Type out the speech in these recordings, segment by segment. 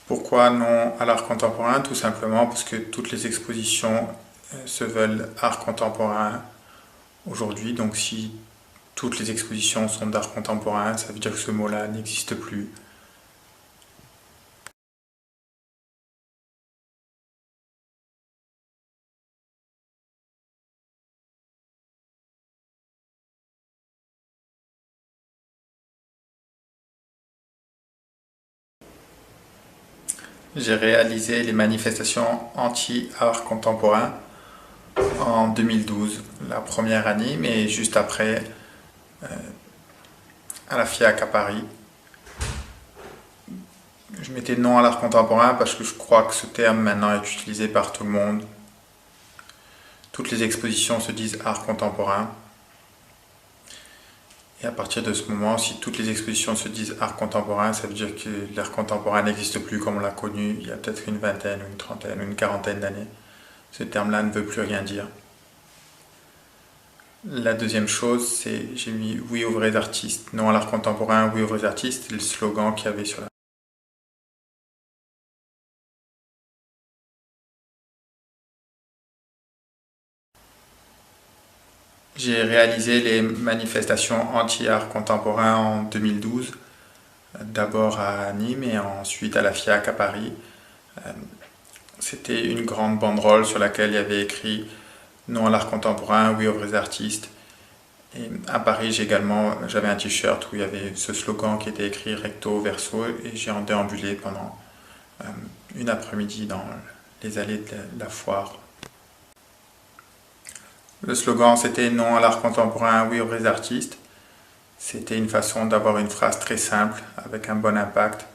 Pourquoi non à l'art contemporain? Tout simplement parce que toutes les expositions se veulent art contemporain aujourd'hui. Donc si toutes les expositions sont d'art contemporain, ça veut dire que ce mot-là n'existe plus. J'ai réalisé les manifestations anti-art contemporain en 2012, la première année, mais juste après, à la FIAC à Paris. Je mettais non à l'art contemporain parce que je crois que ce terme maintenant est utilisé par tout le monde. Toutes les expositions se disent art contemporain. Et à partir de ce moment, si toutes les expositions se disent art contemporain, ça veut dire que l'art contemporain n'existe plus comme on l'a connu il y a peut-être une vingtaine, une trentaine, une quarantaine d'années. Ce terme-là ne veut plus rien dire. La deuxième chose, c'est j'ai mis oui aux vrais artistes, non à l'art contemporain, oui aux vrais artistes, c'est le slogan qu'il y avait sur la... J'ai réalisé les manifestations anti-art contemporain en 2012, d'abord à Nîmes et ensuite à la FIAC à Paris. C'était une grande banderole sur laquelle il y avait écrit non à l'art contemporain, oui aux vrais artistes. Et à Paris, j'avais un t-shirt où il y avait ce slogan qui était écrit recto verso et j'ai en déambulé pendant une après-midi dans les allées de la foire. Le slogan c'était non à l'art contemporain, oui aux vrais artistes. C'était une façon d'avoir une phrase très simple avec un bon impact.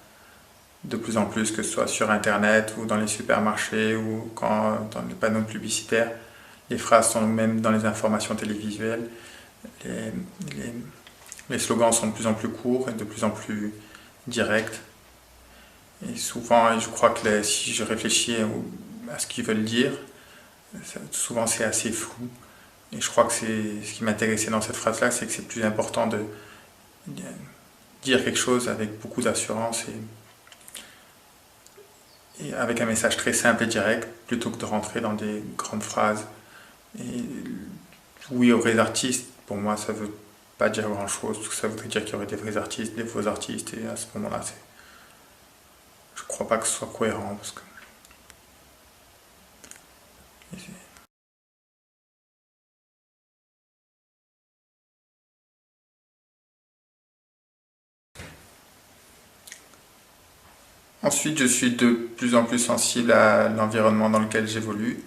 De plus en plus, que ce soit sur internet ou dans les supermarchés ou dans les panneaux publicitaires, les phrases sont même dans les informations télévisuelles. Les, les, les slogans sont de plus en plus courts et de plus en plus directs. Et souvent, je crois que si je réfléchis à ce qu'ils veulent dire, souvent c'est assez flou. Et je crois que ce qui m'intéressait dans cette phrase-là, c'est que c'est plus important de dire quelque chose avec beaucoup d'assurance et avec un message très simple et direct, plutôt que de rentrer dans des grandes phrases. Et oui, aux vrais artistes, pour moi, ça veut pas dire grand-chose. Ça voudrait dire qu'il y aurait des vrais artistes, des faux artistes, et à ce moment-là, je crois pas que ce soit cohérent, parce que... Ensuite, je suis de plus en plus sensible à l'environnement dans lequel j'évolue.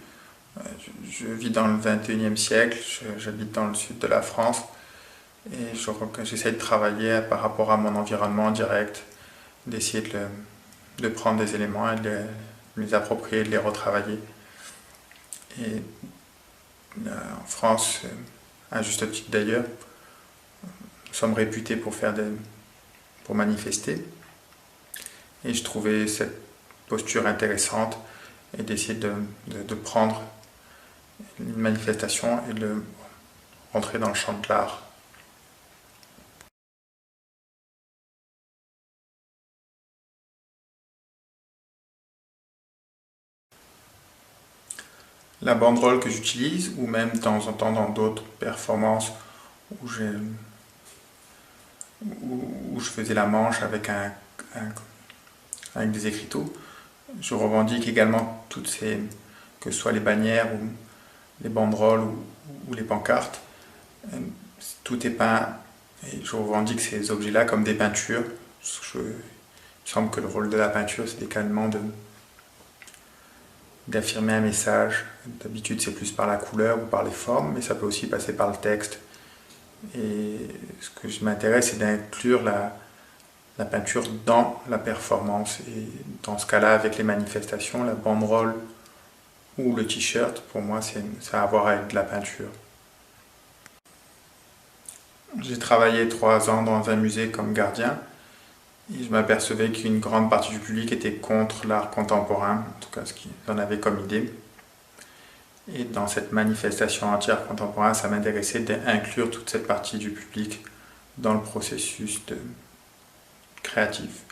Je vis dans le 21e siècle, j'habite dans le sud de la France et j'essaie de travailler par rapport à mon environnement direct, d'essayer de prendre des éléments et de les approprier, de les retravailler. Et en France, à juste titre d'ailleurs, nous sommes réputés pour manifester. Et je trouvais cette posture intéressante et d'essayer de prendre une manifestation et de rentrer dans le champ de l'art. La banderole que j'utilise, ou même de temps en temps dans d'autres performances où je faisais la manche avec des écriteaux, je revendique également que ce soit les bannières ou les banderoles ou les pancartes, tout est peint et je revendique ces objets-là comme des peintures. Il me semble que le rôle de la peinture, c'est également d'affirmer un message. D'habitude, c'est plus par la couleur ou par les formes, mais ça peut aussi passer par le texte. Et ce que je m'intéresse, c'est d'inclure la peinture dans la performance. Et dans ce cas-là, avec les manifestations, la banderole ou le t-shirt, pour moi, ça a à voir avec de la peinture. J'ai travaillé 3 ans dans un musée comme gardien et je m'apercevais qu'une grande partie du public était contre l'art contemporain, en tout cas ce qu'ils en avaient comme idée. Et dans cette manifestation anti-art contemporain, ça m'intéressait d'inclure toute cette partie du public dans le processus créatif.